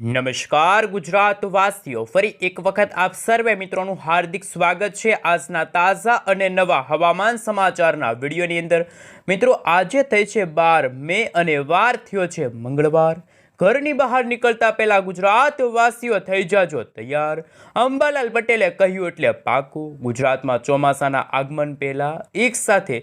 નમસ્કાર ગુજરાતવાસીઓ, ફરી એક વખત આપ સર્વે મિત્રોનું હાર્દિક સ્વાગત છે આજના તાજા અને નવા હવામાન સમાચારના વિડીયોની અંદર। મિત્રો, આજે થઈ છે 12 મે અને વાર થયો છે મંગળવાર। ઘરની બહાર નીકળતા પહેલા ગુજરાતવાસીઓ થઈ જાજો તૈયાર। અંબાલાલ પટેલે કહ્યું એટલે પાકું, ગુજરાતમાં ચોમાસાના આગમન પહેલા એક સાથે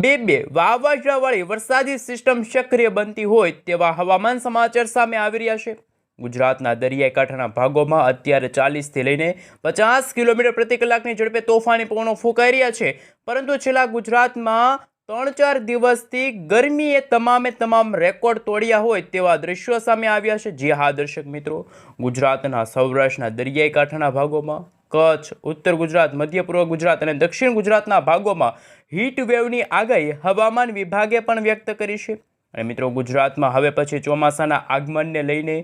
બે વાવાઝોડાવાળી વરસાદી સિસ્ટમ સક્રિય બનતી હોય તેવા હવામાન સમાચાર સામે આવી રહ્યા છે। ગુજરાતના દરિયાઈ કાંઠાના ભાગોમાં અત્યારે 40થી લઈને 50 કિલોમીટર પ્રતિ કલાકની ઝડપે તોફાની પવનો ફૂંકાઈ રહ્યા છે, પરંતુ છેલ્લા ગુજરાતમાં 3-4 દિવસથી ગરમીએ તમામ રેકોર્ડ તોડ્યા હોય તેવા દ્રશ્યો સામે આવ્યા છે। જી હા દર્શક મિત્રો, ગુજરાતના સૌરાષ્ટ્રના દરિયાઈ કાંઠાના ભાગોમાં, કચ્છ, ઉત્તર ગુજરાત, મધ્ય પૂર્વ ગુજરાત અને દક્ષિણ ગુજરાતના ભાગોમાં હીટ વેવની આગાહી હવામાન વિભાગે પણ વ્યક્ત કરી છે। અને મિત્રો, ગુજરાતમાં હવે પછી ચોમાસાના આગમનને લઈને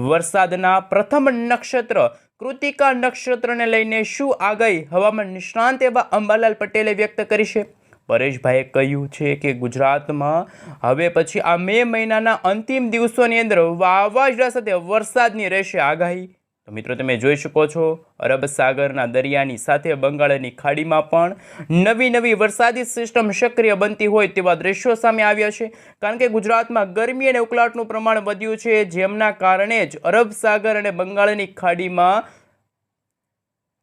વરસાદના પ્રથમ નક્ષત્ર કૃતિકા નક્ષત્રને લઈને શું આગાહી હવામાન નિષ્ણાંત એવા અંબાલાલ પટેલે વ્યક્ત કરી છે? પરેશભાઈએ કહ્યું છે કે ગુજરાતમાં હવે પછી આ મે મહિનાના અંતિમ દિવસોની અંદર વાવાઝોડા સાથે વરસાદની રહેશે આગાહી। તો મિત્રો, તમે જોઈ શકો છો અરબ સાગરના દરિયાની સાથે બંગાળની ખાડીમાં પણ નવી વરસાદી સિસ્ટમ સક્રિય બનતી હોય તેવા દ્રશ્યો સામે આવ્યા છે, કારણ કે ગુજરાતમાં ગરમી અને ઉકળાટનું પ્રમાણ વધ્યું છે, જેમના કારણે જ અરબ સાગર અને બંગાળની ખાડીમાં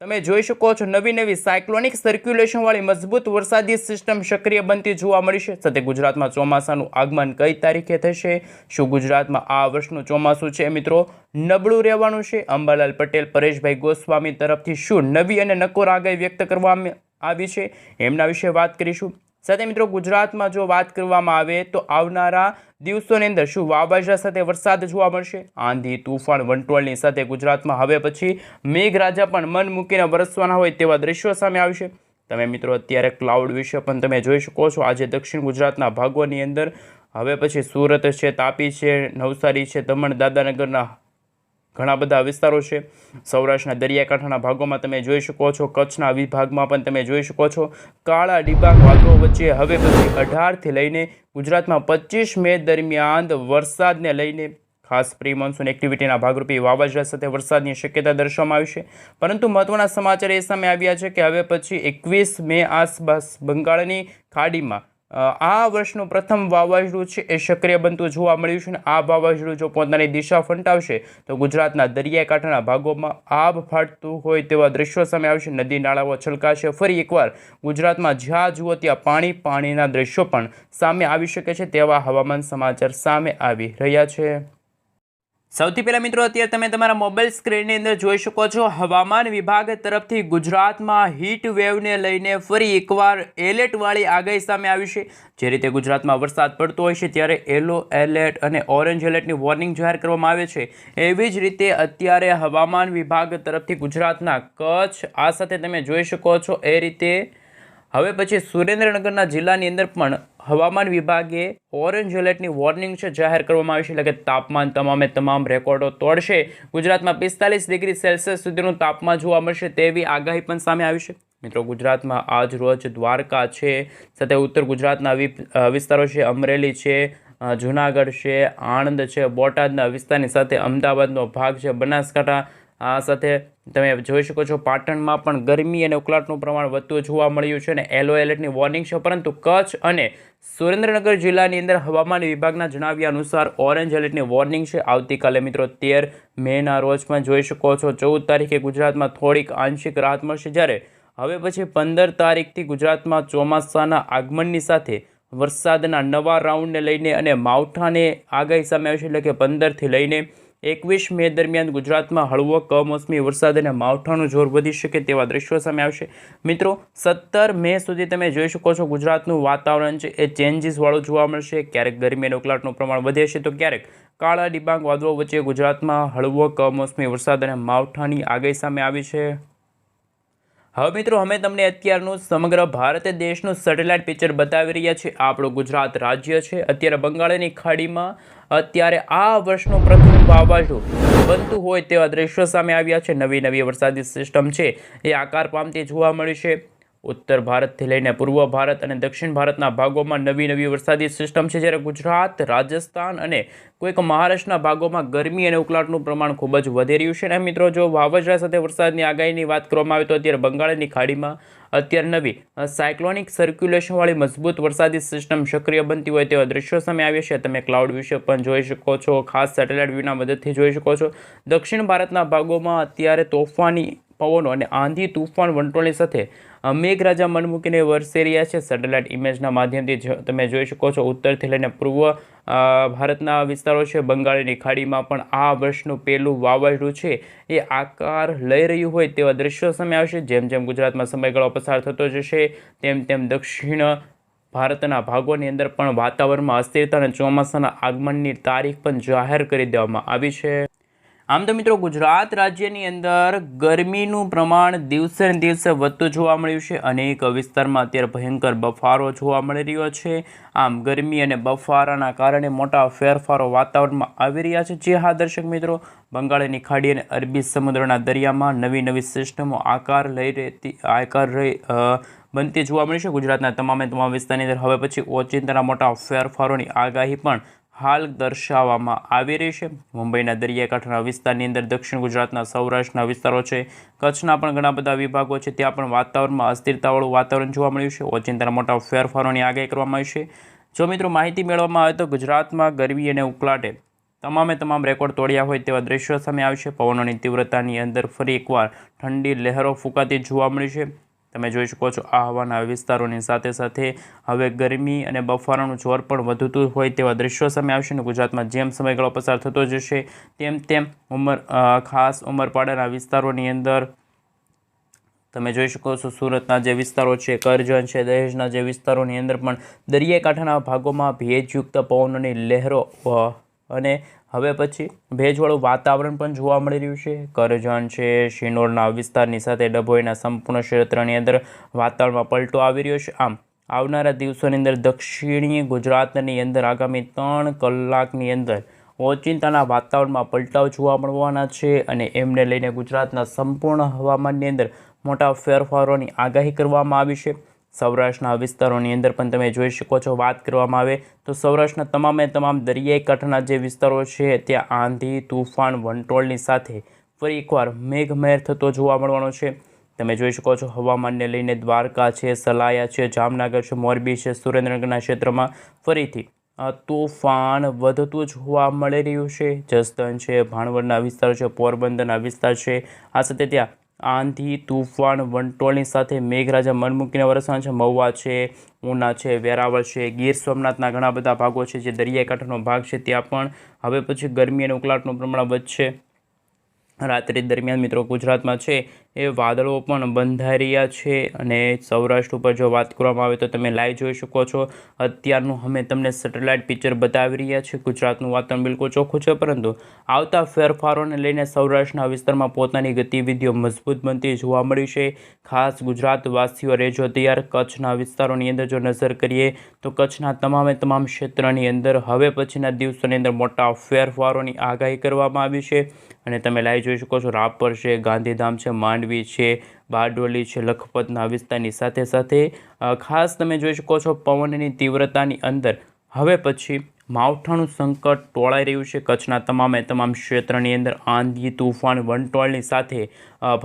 તમે જોઈ શકો છો નવી સાયક્લોનિક સર્ક્યુલેશનવાળી મજબૂત વરસાદી સિસ્ટમ સક્રિય બનતી જોવા મળી છે। સાથે ગુજરાતમાં ચોમાસાનું આગમન કઈ તારીખે થશે? શું ગુજરાતમાં આ વર્ષનું ચોમાસું છે મિત્રો નબળું રહેવાનું છે? અંબાલાલ પટેલ, પરેશભાઈ ગોસ્વામી તરફથી શું નવી અને નકોર આગાહી વ્યક્ત કરવામાં આવી છે, એમના વિશે વાત કરીશું। સાથે મિત્રો, ગુજરાતમાં જો વાત કરવામાં આવે તો આવનારા દિવસોની અંદર શું વાવાઝોડા સાથે વરસાદ જોવા મળશે? આંધી, તૂફાન, વંટોળની સાથે ગુજરાતમાં હવે પછી મેઘરાજા પણ મન મૂકીને વરસવાના હોય તેવા દ્રશ્યો સામે આવશે। તમે મિત્રો અત્યારે ક્લાઉડ વિશે પણ તમે જોઈ શકો છો। આજે દક્ષિણ ગુજરાતના ભાગોની અંદર હવે પછી સુરત છે, તાપી છે, નવસારી છે, દમણ દાદરાનગરના ઘણા બધા વિસ્તારો છે। સૌરાષ્ટ્રના દરિયાકાંઠાના ભાગોમાં તમે જોઈ શકો છો, કચ્છના વિભાગમાં પણ તમે જોઈ શકો છો કાળા ડિબાંગ વાદળો વચ્ચે હવે પછી 18થી લઈને ગુજરાતમાં 25 મે દરમિયાન વરસાદને લઈને ખાસ પ્રી મોન્સૂન એક્ટિવિટીના ભાગરૂપે વાવાઝોડા સાથે વરસાદની શક્યતા દર્શાવવામાં આવી છે, પરંતુ મહત્વના સમાચાર એ સામે આવ્યા છે કે હવે પછી 21 મે આસપાસ બંગાળની ખાડીમાં આ વર્ષનું પ્રથમ વાવાઝોડું છે એ સક્રિય બનતું જોવા મળ્યું છે, અને આ વાવાઝોડું જો પોતાની દિશા ફંટાવશે તો ગુજરાતના દરિયાઈ કાંઠાના ભાગોમાં આભ ફાટતું હોય તેવા દ્રશ્યો સામે આવશે। નદી નાળાઓ છલકાશે। ફરી એકવાર ગુજરાતમાં જ્યાં જુઓ ત્યાં પાણીના દ્રશ્યો પણ સામે આવી શકે છે તેવા હવામાન સમાચાર સામે આવી રહ્યા છે। સૌથી પહેલા મિત્રો, અત્યારે તમે તમારા મોબાઈલ સ્ક્રીનની અંદર જોઈ શકો છો હવામાન વિભાગ તરફથી ગુજરાતમાં હીટ વેવને લઈને ફરી એકવાર એલર્ટવાળી આગાહી સામે આવી છે। જે રીતે ગુજરાતમાં વરસાદ પડતો હોય છે ત્યારે યલો એલર્ટ અને ઓરેન્જ એલર્ટની વોર્નિંગ જાહેર કરવામાં આવે છે, એવી જ રીતે અત્યારે હવામાન વિભાગ તરફથી ગુજરાતના કચ્છ આ સાથે તમે જોઈ શકો છો એ રીતે હવે પછી સુરેન્દ્રનગરના જિલ્લાની અંદર પણ હવામાન વિભાગે ઓરેન્જ એલર્ટની વોર્નિંગ છે જાહેર કરવામાં આવી છે, એટલે કે તાપમાન તમામ રેકોર્ડો તોડશે। ગુજરાતમાં 45 ડિગ્રી સેલ્સિયસ સુધીનું તાપમાન જોવા મળશે તેવી આગાહી પણ સામે આવી છે। મિત્રો, ગુજરાતમાં આજ રોજ દ્વારકા છે, સાથે ઉત્તર ગુજરાતના વિસ્તારો છે, અમરેલી છે, જૂનાગઢ છે, આણંદ છે, બોટાદના વિસ્તારની સાથે અમદાવાદનો ભાગ છે, બનાસકાંઠા આ સાથે તમે જોઈ શકો છો પાટણમાં પણ ગરમી અને ઉકળાટનું પ્રમાણ વધતું જોવા મળ્યું છે અને યલો એલર્ટની વોર્નિંગ છે, પરંતુ કચ્છ અને સુરેન્દ્રનગર જિલ્લાની અંદર હવામાન વિભાગના જણાવ્યા અનુસાર ઓરેન્જ એલર્ટની વોર્નિંગ છે। આવતીકાલે મિત્રો 13 મેના રોજ પણ જોઈ શકો છો 14 તારીખે ગુજરાતમાં થોડીક આંશિક રાહત મળશે, જ્યારે હવે પછી 15 તારીખથી ગુજરાતમાં ચોમાસાના આગમનની સાથે વરસાદના નવા રાઉન્ડને લઈને અને માવઠાને આગાહી સામે આવશે, એટલે કે 15થી લઈને 21 મે દરમિયાન ગુજરાતમાં હળવો કમોસમી વરસાદ અને માવઠાનું જોર વધી શકે તેવા દ્રશ્યો સામે આવશે। મિત્રો, 17 મે સુધી તમે જોઈ શકો છો ગુજરાતનું વાતાવરણ છે એ ચેન્જીસવાળું જોવા મળશે। ક્યારેક ગરમી અને ઉકળાટનું પ્રમાણ વધે છે, તો ક્યારેક કાળા ડિબાંગ વાદળો વચ્ચે ગુજરાતમાં હળવો કમોસમી વરસાદ અને માવઠાની આગાહી સામે આવી છે। હવે મિત્રો, અમે તમને અત્યારનું સમગ્ર ભારત દેશનું સેટેલાઇટ પિક્ચર બતાવી રહ્યા છીએ। આપણું ગુજરાત રાજ્ય છે અત્યારે બંગાળની ખાડીમાં અત્યારે આ વર્ષનું પ્રથમ વાવાઝોડું બનતું હોય તેવા દ્રશ્યો સામે આવ્યા છે। નવી વરસાદી સિસ્ટમ છે એ આકાર પામતી જોવા મળી છે। ઉત્તર ભારતથી લઈને પૂર્વ ભારત અને દક્ષિણ ભારતના ભાગોમાં નવી વરસાદી સિસ્ટમ છે, જ્યારે ગુજરાત, રાજસ્થાન અને કોઈક મહારાષ્ટ્રના ભાગોમાં ગરમી અને ઉકળાટનું પ્રમાણ ખૂબ જ વધી રહ્યું છે. અને મિત્રો, જો વાવાઝોડા સાથે વરસાદની આગાહીની વાત કરવામાં આવે તો અત્યારે બંગાળની ખાડીમાં અત્યારે નવી સાયક્લોનિક સર્ક્યુલેશનવાળી મજબૂત વરસાદી સિસ્ટમ સક્રિય બનતી હોય તેવા દ્રશ્યો સામે આવ્યા છે. તમે ક્લાઉડ વિશે પણ જોઈ શકો છો, ખાસ સેટેલાઇટ વ્યૂના મદદથી જોઈ શકો છો. દક્ષિણ ભારતના ભાગોમાં અત્યારે તોફાની પવનો અને આંધી તુફાન વંટોળની સાથે મેઘરાજા મન મૂકીને વરસી રહ્યા છે. સેટેલાઇટ ઇમેજના માધ્યમથી તમે જોઈ શકો છો, ઉત્તરથી લઈને પૂર્વ ભારતના વિસ્તારો છે, બંગાળની ખાડીમાં પણ આ વર્ષનું પહેલું વાવાઝોડું છે એ આકાર લઈ રહ્યું હોય તેવા દ્રશ્યો સામે આવશે. જેમ જેમ ગુજરાતમાં સમયગાળો પસાર થતો જશે તેમ તેમ દક્ષિણ ભારતના ભાગોની અંદર પણ વાતાવરણમાં અસ્થિરતા અને ચોમાસાના આગમનની તારીખ પણ જાહેર કરી દેવામાં આવી છે. આમ તો મિત્રો, ગુજરાત રાજ્યની અંદર ગરમીનું પ્રમાણ દિવસે ને દિવસે વધતું જોવા મળ્યું છે. અનેક વિસ્તારમાં અત્યારે ભયંકર બફારો જોવા મળી રહ્યો છે. આમ ગરમી અને બફારાના કારણે મોટા ફેરફારો વાતાવરણમાં આવી રહ્યા છે. જે હા દર્શક મિત્રો, બંગાળની ખાડી અને અરબી સમુદ્રના દરિયામાં નવી સિસ્ટમો બનતી જોવા મળી છે. ગુજરાતના તમામ વિસ્તારની અંદર હવે પછી ઓચિંતાના મોટા ફેરફારોની આગાહી પણ હાલ દર્શાવવામાં આવી રહી છે. મુંબઈના દરિયાકાંઠાના વિસ્તારની અંદર, દક્ષિણ ગુજરાતના સૌરાષ્ટ્રના વિસ્તારો છે, કચ્છના પણ ઘણા બધા વિભાગો છે, ત્યાં પણ વાતાવરણમાં અસ્થિરતાવાળું વાતાવરણ જોવા મળ્યું છે. ઓચિંતાના મોટા ફેરફારોની આગાહી કરવામાં આવી છે. જો મિત્રો માહિતી મેળવવામાં આવે તો ગુજરાતમાં ગરમી અને ઉકળાટે તમામ રેકોર્ડ તોડ્યા હોય તેવા દ્રશ્યો સામે આવશે. પવનોની તીવ્રતાની અંદર ફરી એકવાર ઠંડી લહેરો ફૂંકાતી જોવા મળી છે. તમે જોઈ શકો છો, આ હવાના વિસ્તારોની સાથે હવે ગરમી અને બફારાનું જોર પણ વધતું હોય તેવા દ્રશ્યો સામે આવશે. અને ગુજરાતમાં જેમ સમયગાળો પસાર થતો જશે તેમ ખાસ ઉમરપાડાના વિસ્તારોની અંદર તમે જોઈ શકો છો, સુરતના જે વિસ્તારો છે, કરજણ છે, દહેજના જે વિસ્તારોની અંદર પણ દરિયાકાંઠાના ભાગોમાં ભેજયુક્ત પવનોની લહેરો અને હવે પછી ભેજવાળું વાતાવરણ પણ જોવા મળી રહ્યું છે. કરજણ છે, શિનોરના વિસ્તારની સાથે ડભોઈના સંપૂર્ણ ક્ષેત્રની અંદર વાતાવરણમાં પલટો આવી રહ્યો છે. આમ આવનારા દિવસોની અંદર દક્ષિણી ગુજરાતની અંદર આગામી 3 કલાકની અંદર ઓચિંતાના વાતાવરણમાં પલટાવ જોવા મળવાના છે. અને એમને લઈને ગુજરાતના સંપૂર્ણ હવામાનની અંદર મોટા ફેરફારોની આગાહી કરવામાં આવી છે. સૌરાષ્ટ્રના વિસ્તારોની અંદર પણ તમે જોઈ શકો છો, વાત કરવામાં આવે તો સૌરાષ્ટ્રના તમામ દરિયાઈ કાંઠાના જે વિસ્તારો છે ત્યાં આંધી, તુફાન, વંટોળની સાથે ફરી એકવાર મેઘમહેર થતો જોવા મળવાનો છે. તમે જોઈ શકો છો, હવામાનને લઈને દ્વારકા છે, સલાયા છે, જામનગર છે, મોરબી છે, સુરેન્દ્રનગરના ક્ષેત્રમાં ફરીથી તોફાન વધતું જોવા મળી રહ્યું છે. જસદણ છે, ભાણવડના વિસ્તાર છે, પોરબંદરના વિસ્તાર છે, આ સાથે ત્યાં આંધી, તુફાન, વંટોળની સાથે મેઘરાજા મન મૂકીને વરસવાના છે. મહુવા છે, ઉના છે, વેરાવળ છે, ગીર સોમનાથના ઘણા બધા ભાગો છે જે દરિયાકાંઠાનો ભાગ છે, ત્યાં પણ હવે પછી ગરમી અને ઉકળાટનું પ્રમાણ વધશે. રાત્રિ દરમિયાન મિત્રો ગુજરાતમાં છે એ વાદળો પણ બંધાઈ રહ્યા છે. અને સૌરાષ્ટ્ર ઉપર જો વાત કરવામાં આવે તો તમે લાઈવ જોઈ શકો છો, અત્યારનું અમે તમને સેટેલાઇટ પિક્ચર બતાવી રહ્યા છીએ. ગુજરાતનું વાતાવરણ બિલકુલ ચોખ્ખું છે, પરંતુ આવતા ફેરફારોને લઈને સૌરાષ્ટ્રના વિસ્તારમાં પોતાની ગતિવિધિઓ મજબૂત બનતી જોવા મળી છે. ખાસ ગુજરાતવાસીઓ રહેજો તૈયાર. કચ્છના વિસ્તારોની અંદર જો નજર કરીએ તો કચ્છના તમામ ક્ષેત્રની અંદર હવે પછીના દિવસોની અંદર મોટા ફેરફારોની આગાહી કરવામાં આવી છે. અને તમે લાઈવ જોઈ શકો છો, રાપર છે, ગાંધીધામ છે, માંડવી છે, બારડોલી છે, લખપતના વિસ્તારની સાથે ખાસ તમે જોઈ શકો છો, પવનની તીવ્રતાની અંદર હવે પછી માવઠાનું સંકટ ટોળાઈ રહ્યું છે. કચ્છના તમામ ક્ષેત્રની અંદર આંધી, તુફાન, વંટોળની સાથે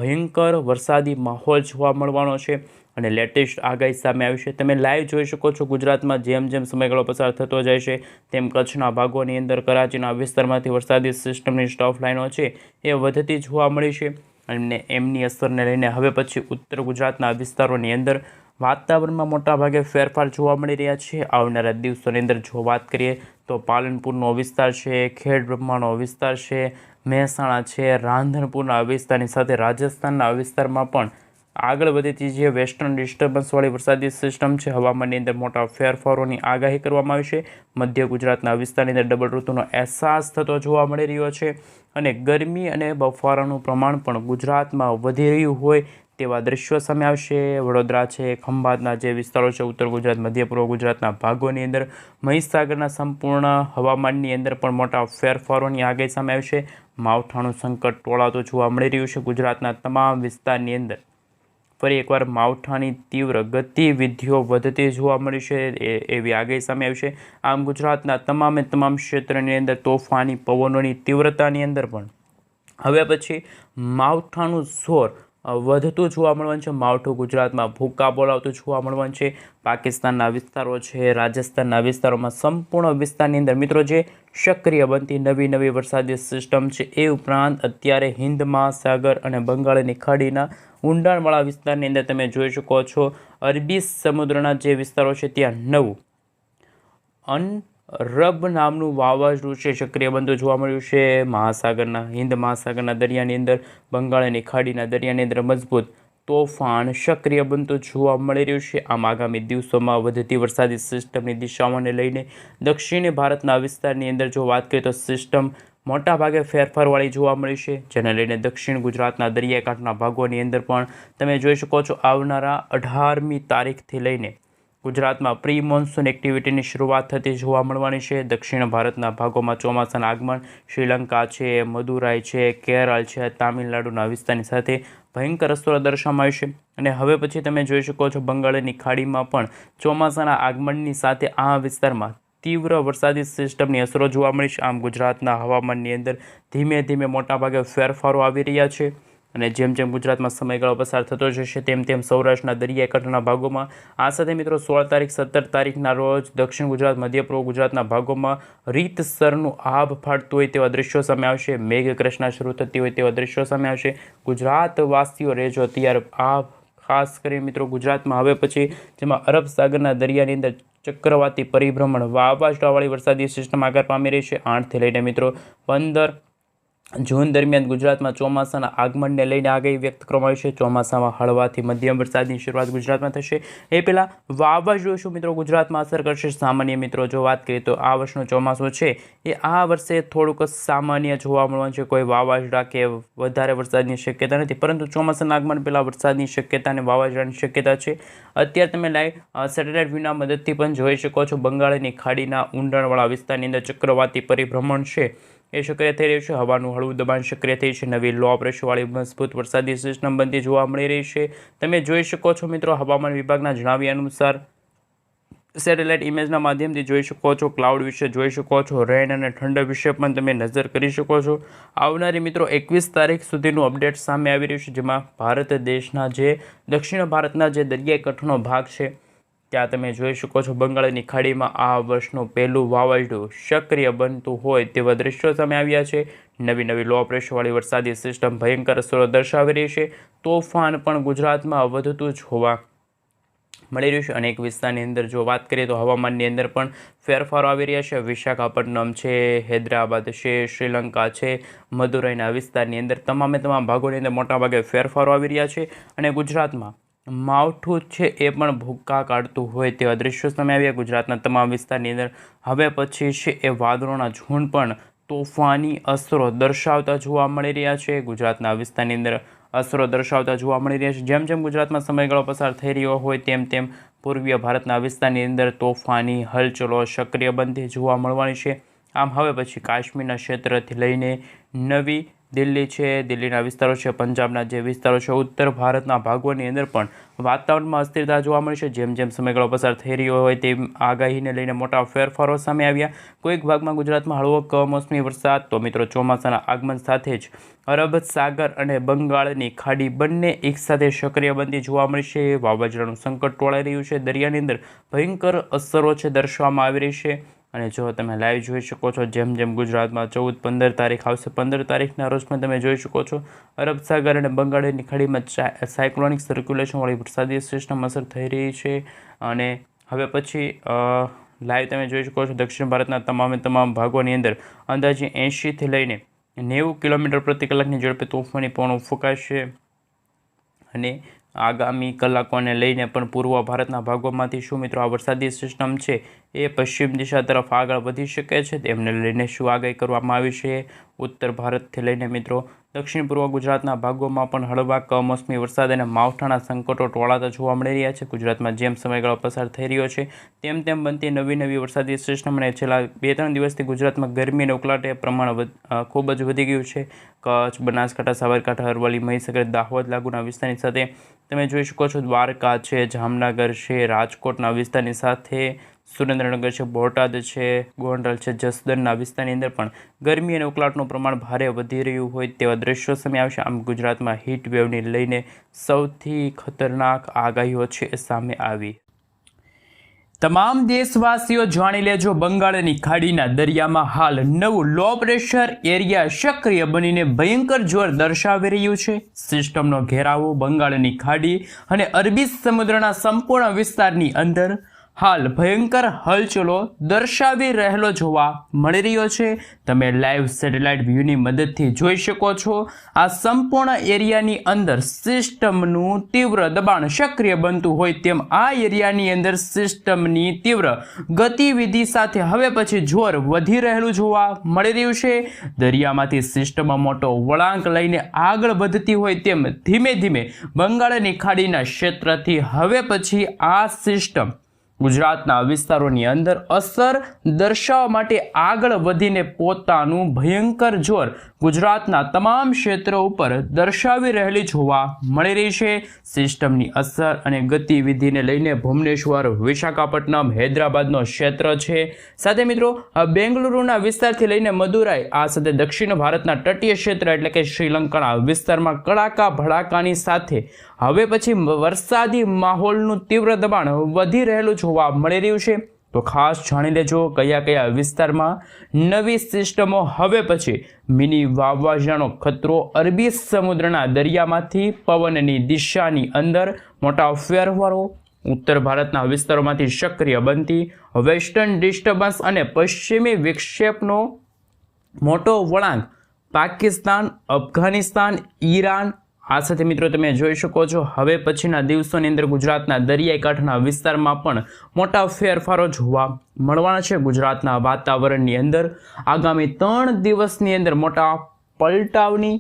ભયંકર વરસાદી માહોલ જોવા મળવાનો છે. અને લેટેસ્ટ આગાહી સામે આવી છે. તમે લાઈવ જોઈ શકો છો, ગુજરાતમાં જેમ સમયગાળો પસાર થતો જાય છે તેમ કચ્છના ભાગોની અંદર, કરાચીના વિસ્તારમાંથી વરસાદી સિસ્ટમની સ્ટફ લાઈનો છે એ વધતી જોવા મળી છે. અને એમની અસરને લઈને હવે પછી ઉત્તર ગુજરાતના વિસ્તારોની અંદર વાતાવરણમાં મોટાભાગે ફેરફાર જોવા મળી રહ્યા છે. આવનારા દિવસોની અંદર જો વાત કરીએ તો પાલનપુરનો વિસ્તાર છે, ખેડબ્રહ્માનો વિસ્તાર છે, મહેસાણા છે, રાંધણપુરના વિસ્તારની સાથે રાજસ્થાનના વિસ્તારમાં પણ આગળ વધતી જે વેસ્ટર્ન ડિસ્ટર્બન્સવાળી વરસાદી સિસ્ટમ છે, હવામાનની અંદર મોટા ફેરફારોની આગાહી કરવામાં આવી છે. મધ્ય ગુજરાતના વિસ્તારની અંદર ડબલ ઋતુનો અહેસાસ થતો જોવા મળી રહ્યો છે. અને ગરમી અને બફારાનું પ્રમાણ પણ ગુજરાતમાં વધી રહ્યું હોય તેવા દ્રશ્યો સામે આવશે. વડોદરા છે, ખંભાતના જે વિસ્તારો છે, ઉત્તર ગુજરાત, મધ્ય પૂર્વ ગુજરાતના ભાગોની અંદર, મહીસાગરના સંપૂર્ણ હવામાનની અંદર પણ મોટા ફેરફારોની આગાહી સામે આવશે. માવઠાનું સંકટ ટોળાતું જોવા મળી રહ્યું છે ગુજરાતના તમામ વિસ્તારની અંદર. ફરી એકવાર માવઠાની તીવ્ર ગતિવિધિઓ વધતી જોવા મળી છે એવી આગાહી સામે આવી છે. આમ ગુજરાતના તમામે તમામ ક્ષેત્રની અંદર તોફાની પવનોની તીવ્રતાની અંદર પણ હવે પછી માવઠાનું જોર વધતું જોવા મળવાનું છે. માવઠું ગુજરાતમાં ભૂકા બોલાવતું જોવા મળવાનું છે. પાકિસ્તાનના વિસ્તારો છે, રાજસ્થાનના વિસ્તારોમાં સંપૂર્ણ વિસ્તારની અંદર મિત્રો જે સક્રિય બનતી નવી વરસાદી સિસ્ટમ છે, એ ઉપરાંત અત્યારે હિન્દ મહાસાગર અને બંગાળની ખાડીના ઊંડાણવાળા વિસ્તારની અંદર તમે જોઈ શકો છો અરબી સમુદ્રના જે વિસ્તારો છે ત્યાં નવું રબ નામનું વાવાઝોડું છે સક્રિય બનતું જોવા મળ્યું છે. હિન્દ મહાસાગરના દરિયાની અંદર બંગાળની ખાડીના દરિયાની અંદર મજબૂત તોફાન સક્રિય બનતું જોવા મળી રહ્યું છે. આમ આગામી દિવસોમાં વધતી વરસાદી સિસ્ટમની દિશાઓને લઈને દક્ષિણી ભારતના વિસ્તારની અંદર જો વાત કરીએ તો સિસ્ટમ મોટાભાગે ફેરફારવાળી જોવા મળી છે, જેને લઈને દક્ષિણ ગુજરાતના દરિયાકાંઠાના ભાગોની અંદર પણ તમે જોઈ શકો છો આવનારા 18મી તારીખથી લઈને ગુજરાતમાં પ્રી મોન્સૂન એક્ટિવિટીની શરૂઆત થતી જોવા મળવાની છે. દક્ષિણ ભારતના ભાગોમાં ચોમાસાના આગમન શ્રીલંકા છે, મદુરાઈ છે, કેરળ છે, તામિલનાડુના વિસ્તારની સાથે ભયંકર અસરો દર્શાવવામાં આવી છે. અને હવે પછી તમે જોઈ શકો છો બંગાળની ખાડીમાં પણ ચોમાસાના આગમનની સાથે આ વિસ્તારમાં તીવ્ર વરસાદી સિસ્ટમની અસરો જોવા મળી છે. આમ ગુજરાતના હવામાનની અંદર ધીમે ધીમે મોટાભાગે ફેરફારો આવી રહ્યા છે અને જેમ જેમ ગુજરાતમાં સમયગાળો પસાર થતો જશે તેમ તેમ સૌરાષ્ટ્રના દરિયાકાંઠાના ભાગોમાં આ સાથે મિત્રો 16 તારીખ 17 તારીખના રોજ દક્ષિણ ગુજરાત, મધ્ય પૂર્વ ગુજરાતના ભાગોમાં રીતસરનું આભ ફાટતું હોય તેવા દ્રશ્યો સામે આવશે. મેઘકૃષ્ણા શરૂ થતી હોય તેવા દ્રશ્યો સામે આવશે. ગુજરાતવાસીઓ રહેજો તૈયાર. આ ખાસ કરી મિત્રો ગુજરાતમાં હવે પછી જેમાં અરબ સાગરના દરિયાની અંદર ચક્રવાતી પરિભ્રમણ વાવાઝોડાવાળી વરસાદી સિસ્ટમ આગળ પામી રહી છે. 8થી લઈને મિત્રો 15 જૂન દરમિયાન ગુજરાતમાં ચોમાસાના આગમનને લઈને આગાહી વ્યક્ત કરવામાં આવી છે. ચોમાસામાં હળવાથી મધ્યમ વરસાદની શરૂઆત ગુજરાતમાં થશે. એ પહેલાં વાવાઝોડું શું મિત્રો ગુજરાતમાં અસર કરશે? સામાન્ય મિત્રો જો વાત કરીએ તો આ વર્ષનું ચોમાસું છે એ આ વર્ષે થોડુંક સામાન્ય જોવા મળવાનું છે. કોઈ વાવાઝોડા કે વધારે વરસાદની શક્યતા નથી, પરંતુ ચોમાસાના આગમન પહેલાં વરસાદની શક્યતા અને વાવાઝોડાની શક્યતા છે. અત્યારે તમે લાઈવ સેટેલાઇટ વ્યૂના મદદથી પણ જોઈ શકો છો બંગાળની ખાડીના ઊંડાણવાળા વિસ્તારની અંદર ચક્રવાતી પરિભ્રમણ છે એ સક્રિય થઈ રહ્યું છે. હવાનું હળવું દબાણ સક્રિય થઈ છે. નવી લો પ્રેશરવાળી મજબૂત વરસાદી સિસ્ટમ બનતી જોવા મળી રહી છે. તમે જોઈ શકો છો મિત્રો હવામાન વિભાગના જણાવ્યા અનુસાર સેટેલાઇટ ઇમેજના માધ્યમથી જોઈ શકો છો. ક્લાઉડ વિશે જોઈ શકો છો. રેન અને ઠંડા વિશે પણ તમે નજર કરી શકો છો. આવનારી મિત્રો 21 તારીખ સુધીનું અપડેટ સામે આવી રહ્યું છે, જેમાં ભારત દેશના જે દક્ષિણ ભારતના જે દરિયાકાંઠાનો ભાગ છે ત્યાં તમે જોઈ શકો છો બંગાળની ખાડીમાં આ વર્ષનું પહેલું વાવાઝોડું સક્રિય બનતું હોય તેવા દ્રશ્યો સામે આવ્યા છે. નવી લો પ્રેશરવાળી વરસાદી સિસ્ટમ ભયંકર અસરો દર્શાવી રહી છે. તોફાન પણ ગુજરાતમાં વધતું જોવા મળી રહ્યું છે. અનેક વિસ્તારની અંદર જો વાત કરીએ તો હવામાનની અંદર પણ ફેરફારો આવી રહ્યા છે. વિશાખાપટ્ટનમ છે, હૈદરાબાદ છે, શ્રીલંકા છે, મદુરાઈના વિસ્તારની અંદર તમામ ભાગોની અંદર મોટાભાગે ફેરફારો આવી રહ્યા છે અને ગુજરાતમાં માવઠું છે એ પણ ભૂક્કા કાઢતું હોય તેવા દ્રશ્યો સામે આવ્યા. ગુજરાતના તમામ વિસ્તારની અંદર હવે પછી છે એ વાદળોના ઝુંડ પણ તોફાની અસરો દર્શાવતા જોવા મળી રહ્યા છે. ગુજરાતના વિસ્તારની અંદર અસરો દર્શાવતા જોવા મળી રહ્યા છે. જેમ જેમ ગુજરાતમાં સમયગાળો પસાર થઈ રહ્યો હોય તેમ તેમ પૂર્વીય ભારતના વિસ્તારની અંદર તોફાની હલચલો સક્રિય બનતી જોવા મળવાની છે. આમ હવે પછી કાશ્મીરના ક્ષેત્રથી લઈને નવી દિલ્હી છે, દિલ્હીના વિસ્તારો છે, પંજાબના જે વિસ્તારો છે, ઉત્તર ભારતના ભાગોની અંદર પણ વાતાવરણમાં અસ્થિરતા જોવા મળી છે. જેમ જેમ સમયગાળો પસાર થઈ રહ્યો હોય તેમ આગાહીને લઈને મોટા ફેરફારો સામે આવ્યા. કોઈક ભાગમાં ગુજરાતમાં હળવો કમોસમી વરસાદ, તો મિત્રો ચોમાસાના આગમન સાથે જ અરબ સાગર અને બંગાળની ખાડી બંને એકસાથે સક્રિય બનતી જોવા મળી છે. વાવાઝોડાનું સંકટ ટોળાઈ રહ્યું છે. દરિયાની અંદર ભયંકર અસરો છે દર્શાવવામાં આવી રહી છે. અને જો તમે લાઈવ જોઈ શકો છો જેમ જેમ ગુજરાતમાં 14-15 તારીખ આવશે, 15 તારીખના રોજ પણ તમે જોઈ શકો છો અરબ સાગર અને બંગાળની ખાડીમાં સાયક્લોનિક સર્ક્યુલેશનવાળી વરસાદી સિસ્ટમ અસર થઈ રહી છે. અને હવે પછી લાઈવ તમે જોઈ શકો છો દક્ષિણ ભારતના તમામ ભાગોની અંદર અંદાજે 80થી લઈને 90 કિલોમીટર પ્રતિ કલાકની ઝડપે તોફાની પવનો ફૂંકાશે. અને આગામી કલાકોને લઈને પણ પૂર્વ ભારતના ભાગોમાંથી શું મિત્રો આ વરસાદી સિસ્ટમ છે એ પશ્ચિમ દિશા તરફ આગળ વધી શકે છે, તેમને લઈને શું આગાહી કરવામાં આવી છે. ઉત્તર ભારતથી લઈને મિત્રો દક્ષિણ પૂર્વ ગુજરાતના ભાગોમાં પણ હળવા કમોસમી વરસાદ અને માવઠાના સંકટો ટોળાતા જોવા મળી રહ્યા છે. ગુજરાતમાં જેમ સમયગાળો પસાર થઈ રહ્યો છે તેમ તેમ બનતી નવી વરસાદી સિસ્ટમ અને છેલ્લા 2-3 દિવસથી ગુજરાતમાં ગરમી અને ઉકળાટે પ્રમાણ ખૂબ જ વધી ગયું છે. કચ્છ, બનાસકાંઠા, સાબરકાંઠા, અરવલ્લી, મહીસાગર, દાહોદ લાગુના વિસ્તારની સાથે તમે જોઈ શકો છો દ્વારકા છે, જામનગર છે, રાજકોટના વિસ્તારની સાથે સુરેન્દ્રનગર છે, બોટાદ છે, ગોંડલ છે, જસદણના વિસ્તારની અંદર પણ ગરમી અને ઉકળાટનું પ્રમાણ ભારે વધી રહ્યું હોય તેવા દ્રશ્યો સામે આવશે. આમ ગુજરાતમાં હીટ વેવને લઈને સૌથી ખતરનાક આગાહીઓ છે સામે આવી. તમામ દેશવાસીઓ જાણી લેજો, બંગાળની ખાડીના દરિયામાં હાલ નવું લો પ્રેશર એરિયા સક્રિય બનીને ભયંકર જોર દર્શાવી રહ્યું છે. સિસ્ટમનો ઘેરાવો બંગાળની ખાડી અને અરબી સમુદ્રના સંપૂર્ણ વિસ્તારની અંદર હાલ ભયંકર હલચલો દર્શાવી રહેલો જોવા મળી રહ્યો છે. તમે લાઈવ સેટેલાઇટ વ્યૂની મદદથી જોઈ શકો છો. આ સંપૂર્ણ એરિયાની અંદર સિસ્ટમનું તીવ્ર દબાણ સક્રિય બનતું હોય તેમ આ એરિયાની અંદર સિસ્ટમની તીવ્ર ગતિવિધિ સાથે હવે પછી જોર વધી રહેલું જોવા મળી રહ્યું છે. દરિયામાંથી સિસ્ટમમાં મોટો વળાંક લઈને આગળ વધતી હોય તેમ ધીમે ધીમે બંગાળની ખાડીના ક્ષેત્રથી હવે પછી આ સિસ્ટમ ગુજરાતના વિસ્તારોની અંદર અસર દર્શાવવા માટે આગળ વધીને પોતાનું ભયંકર જોર ગુજરાતના તમામ ક્ષેત્રો ઉપર દર્શાવી રહેલી જોવા મળી રહી છે. સિસ્ટમની અસર અને ગતિવિધિને લઈને ભુવનેશ્વર, વિશાખાપટ્ટનમ, હૈદરાબાદનો ક્ષેત્ર છે, સાથે મિત્રો બેંગલુરુના વિસ્તારથી લઈને મદુરાઈ, આ સાથે દક્ષિણ ભારતના તટીય ક્ષેત્ર એટલે કે શ્રીલંકાના વિસ્તારમાં કડાકા ભડાકાની સાથે હવે પછી વરસાદી માહોલનું તીવ્ર દબાણ વધી રહેલું જોવા મળી રહ્યું છે. તો ખાસ જાણી લેજો કયા કયા વિસ્તારમાં નવી સિસ્ટમો હવે પછી મિની વાવાઝોડાનો ખતરો અરબી સમુદ્રના દરિયામાંથી પવનની દિશાની અંદર મોટા ફેરફારો, ઉત્તર ભારતના વિસ્તારોમાંથી સક્રિય બનતી વેસ્ટર્ન ડિસ્ટર્બન્સ અને પશ્ચિમી વિક્ષેપનો મોટો વળાંક પાકિસ્તાન, અફઘાનિસ્તાન, ઈરાન, આ સાથે મિત્રો તમે જોઈ શકો છો હવે પછીના દિવસોની અંદર ગુજરાતના દરિયાઈ કાંઠાના વિસ્તારમાં પણ મોટા ફેરફારો જોવા મળવાના છે. ગુજરાતના વાતાવરણની અંદર આગામી 3 દિવસની અંદર મોટા પલટાવની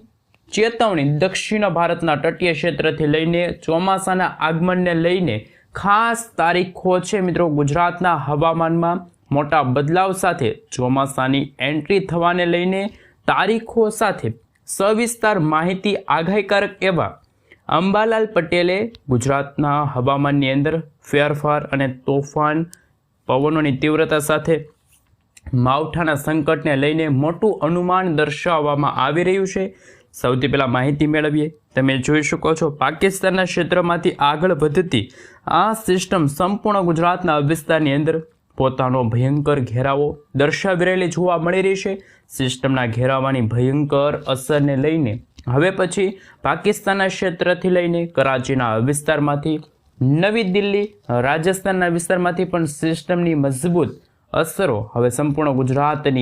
ચેતવણી દક્ષિણ ભારતના તટીય ક્ષેત્રથી લઈને ચોમાસાના આગમનને લઈને ખાસ તારીખો છે મિત્રો. ગુજરાતના હવામાનમાં મોટા બદલાવ સાથે ચોમાસાની એન્ટ્રી થવાને લઈને તારીખો સાથે સવિસ્તાર માહિતી આગાહીકારક એવા અંબાલાલ પટેલે ગુજરાતના હવામાનની અંદર ફેરફાર અને તોફાન, પવનોની તીવ્રતા સાથે માવઠાના સંકટને લઈને મોટું અનુમાન દર્શાવવામાં આવી રહ્યું છે. સૌથી પહેલાં માહિતી મેળવીએ. તમે જોઈ શકો છો પાકિસ્તાનના ક્ષેત્રમાંથી આગળ વધતી આ સિસ્ટમ સંપૂર્ણ ગુજરાતના વિસ્તારની અંદર પોતાનો ભયંકર ઘેરાવો દર્શાવી રહેલી જોવા મળી રહી છે. સિસ્ટમના ઘેરાવાની ભયંકર અસરને લઈને હવે પછી પાકિસ્તાનના ક્ષેત્રથી લઈને કરાચીના વિસ્તારમાંથી, નવી દિલ્હી, રાજસ્થાનના વિસ્તારમાંથી પણ સિસ્ટમની મજબૂત અસરો હવે સંપૂર્ણ ગુજરાતની